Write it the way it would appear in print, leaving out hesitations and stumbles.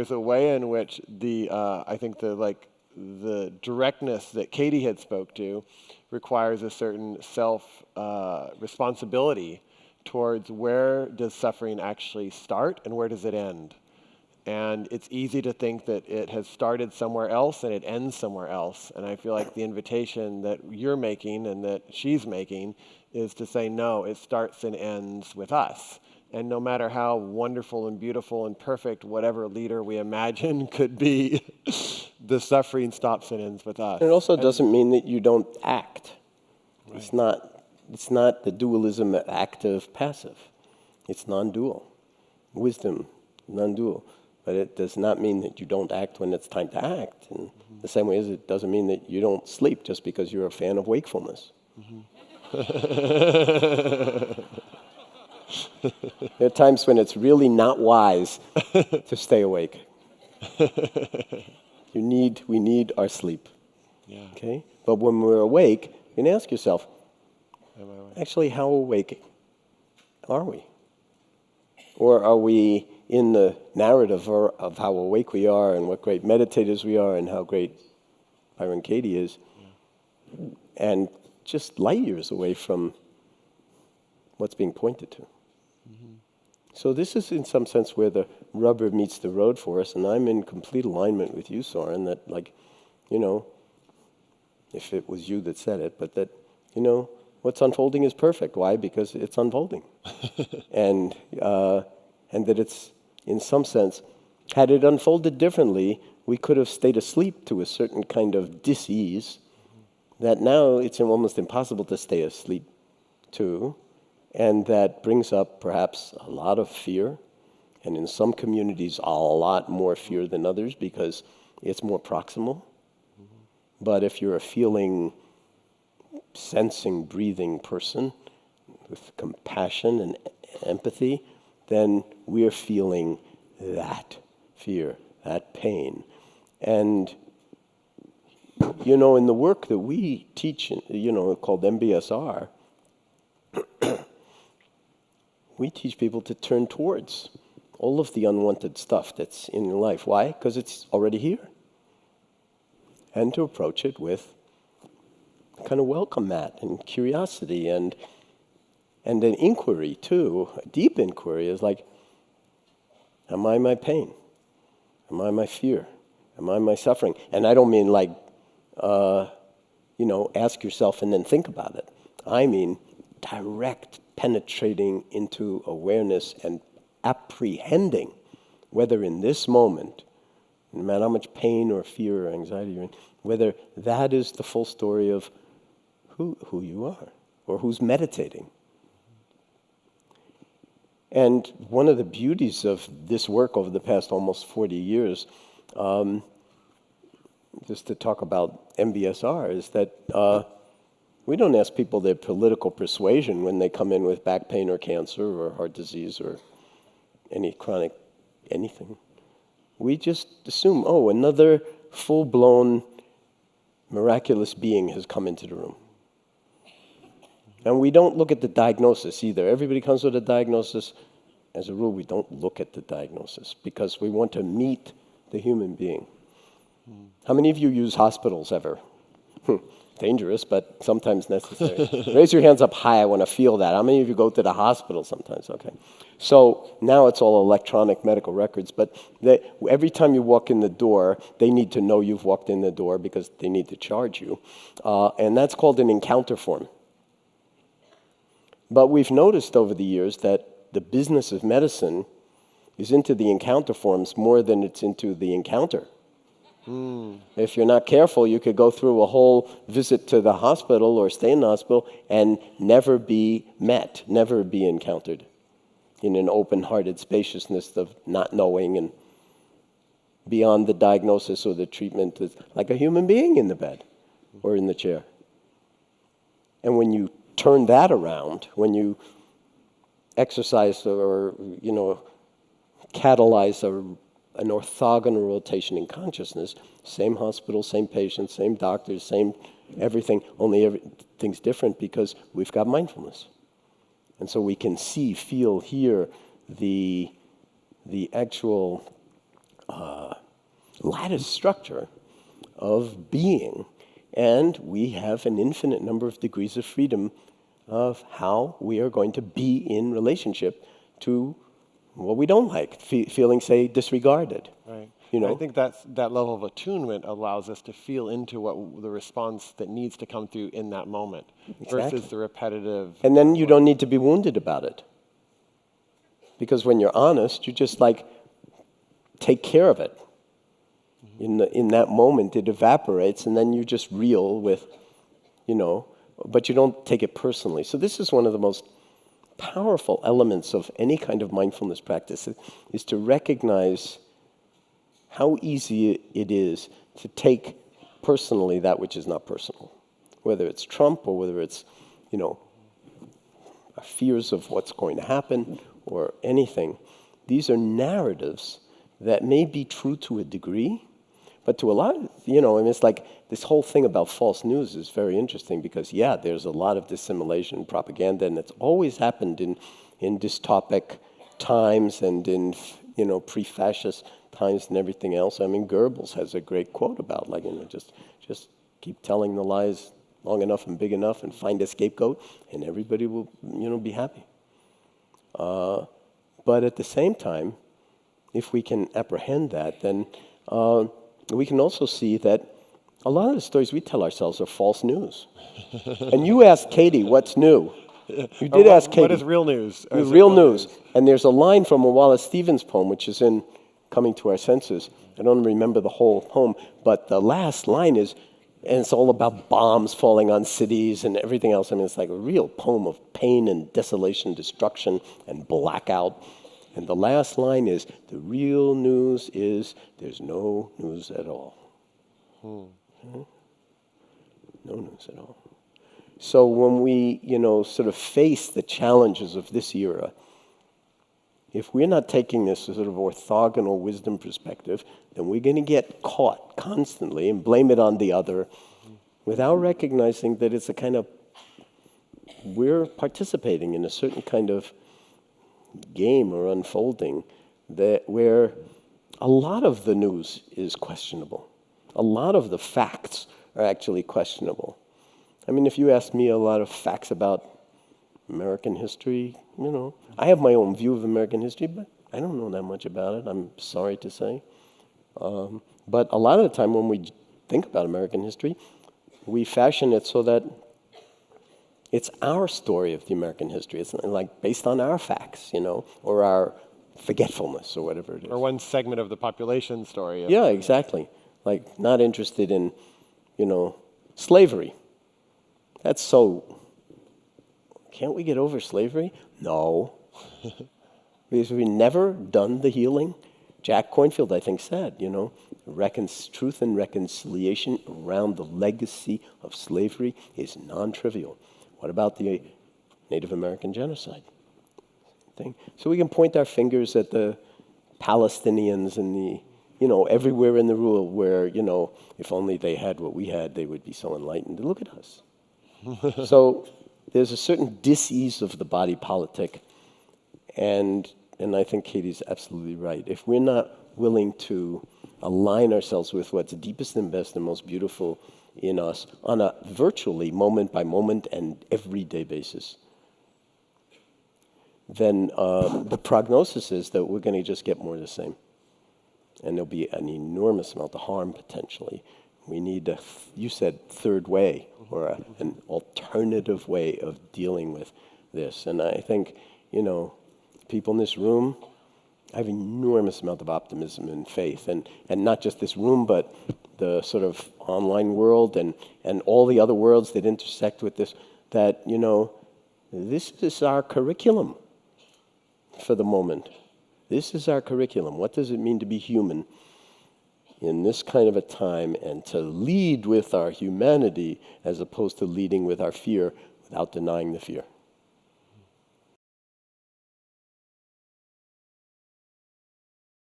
there's a way in which I think the directness that Katie had spoke to requires a certain responsibility towards where does suffering actually start and where does it end. And it's easy to think that it has started somewhere else and it ends somewhere else. And I feel like the invitation that you're making and that she's making is to say, no, it starts and ends with us. And no matter how wonderful and beautiful and perfect whatever leader we imagine could be, the suffering stops and ends with us. It also doesn't mean that you don't act. Right. It's not the dualism of active, passive. It's non-dual. Wisdom, non-dual. But it does not mean that you don't act when it's time to act. And the same way as it doesn't mean that you don't sleep just because you're a fan of wakefulness. There are times when it's really not wise to stay awake. We need our sleep. Yeah. Okay? But when we're awake, you can ask yourself, actually, how awake are we? Or are we in the narrative of how awake we are and what great meditators we are and how great Byron Katie is, and just light years away from what's being pointed to? So this is in some sense where the rubber meets the road for us, and I'm in complete alignment with you, Soren, that if it was you that said it, but that, what's unfolding is perfect. Why? Because it's unfolding. And that it's, in some sense, had it unfolded differently, we could have stayed asleep to a certain kind of dis-ease that now it's almost impossible to stay asleep to, and that brings up perhaps a lot of fear, and in some communities a lot more fear than others because it's more proximal. But if you're a feeling, sensing, breathing person with compassion and empathy, then we're feeling that fear, that pain. And, in the work that we teach, called MBSR, we teach people to turn towards all of the unwanted stuff that's in your life. Why? Because it's already here. And to approach it with kind of welcome mat and curiosity and an inquiry too, a deep inquiry is like, am I my pain? Am I my fear? Am I my suffering? And I don't mean ask yourself and then think about it. I mean direct penetrating into awareness and apprehending whether in this moment, no matter how much pain or fear or anxiety you're in, whether that is the full story of who you are or who's meditating. And one of the beauties of this work over the past almost 40 years, just to talk about MBSR, is that we don't ask people their political persuasion when they come in with back pain or cancer or heart disease or any chronic anything. We just assume, another full-blown miraculous being has come into the room. And we don't look at the diagnosis either. Everybody comes with a diagnosis. As a rule, we don't look at the diagnosis because we want to meet the human being. How many of you use hospitals ever? Dangerous, but sometimes necessary. Raise your hands up high. I want to feel that. How many of you go to the hospital sometimes? Okay. So now it's all electronic medical records, but every time you walk in the door, they need to know you've walked in the door because they need to charge you. And that's called an encounter form. But we've noticed over the years that the business of medicine is into the encounter forms more than it's into the encounter. If you're not careful, you could go through a whole visit to the hospital or stay in the hospital and never be met, never be encountered in an open-hearted spaciousness of not knowing and beyond the diagnosis or the treatment, like a human being in the bed or in the chair. And when you turn that around, when you exercise or catalyze an orthogonal rotation in consciousness, same hospital, same patients, same doctors, same everything, only everything's different because we've got mindfulness. And so we can see, feel, hear the actual lattice structure of being, and we have an infinite number of degrees of freedom of how we are going to be in relationship to what we don't like, feeling, say, disregarded. Right. You know? I think that level of attunement allows us to feel into what the response that needs to come through in that moment versus the repetitive. And then you don't need to be wounded about it. Because when you're honest, you just like take care of it. In that moment, it evaporates, and then you're just real with, but you don't take it personally. So this is one of the most powerful elements of any kind of mindfulness practice, is to recognize how easy it is to take personally that which is not personal. Whether it's Trump or whether it's, our fears of what's going to happen or anything. These are narratives that may be true to a degree, but to a lot, it's like this whole thing about false news is very interesting because, there's a lot of dissimulation and propaganda, and it's always happened in dystopic times and in, pre-fascist times and everything else. I mean, Goebbels has a great quote about, just keep telling the lies long enough and big enough and find a scapegoat, and everybody will, be happy. But at the same time, if we can apprehend that, then we can also see that a lot of the stories we tell ourselves are false news. And you asked Katie, what's new? You did ask Katie. What is real news? Real news. And there's a line from a Wallace Stevens poem, which is in Coming to Our Senses. I don't remember the whole poem, but the last line is, and it's all about bombs falling on cities and everything else. I mean, it's like a real poem of pain and desolation, destruction, and blackout. And the last line is, the real news is there's no news at all. No news at all. So when we, sort of face the challenges of this era, if we're not taking this sort of orthogonal wisdom perspective, then we're going to get caught constantly and blame it on the other without recognizing that it's a kind of, we're participating in a certain kind of game or unfolding where a lot of the news is questionable. A lot of the facts are actually questionable. I mean, if you ask me a lot of facts about American history, I have my own view of American history, but I don't know that much about it, I'm sorry to say. But a lot of the time when we think about American history, we fashion it so that it's our story of the American history. It's like based on our facts, or our forgetfulness or whatever it is. Or one segment of the population story. Yeah, exactly. Like not interested in, slavery. That's so, can't we get over slavery? No. Because we've never done the healing. Jack Kornfield, I think, said, truth and reconciliation around the legacy of slavery is non-trivial. What about the Native American genocide thing? So we can point our fingers at the Palestinians and the, everywhere in the world where, if only they had what we had, they would be so enlightened. Look at us. So there's a certain dis-ease of the body politic, and I think Katie's absolutely right. If we're not willing to align ourselves with what's deepest and best and most beautiful in us on a virtually moment-by-moment and everyday basis, then the prognosis is that we're going to just get more of the same. And there'll be an enormous amount of harm, potentially. We need you said third way, or an alternative way of dealing with this. And I think, people in this room, I have an enormous amount of optimism and faith. And not just this room, but the sort of online world and all the other worlds that intersect with this, that, this is our curriculum for the moment. This is our curriculum. What does it mean to be human in this kind of a time, and to lead with our humanity as opposed to leading with our fear without denying the fear?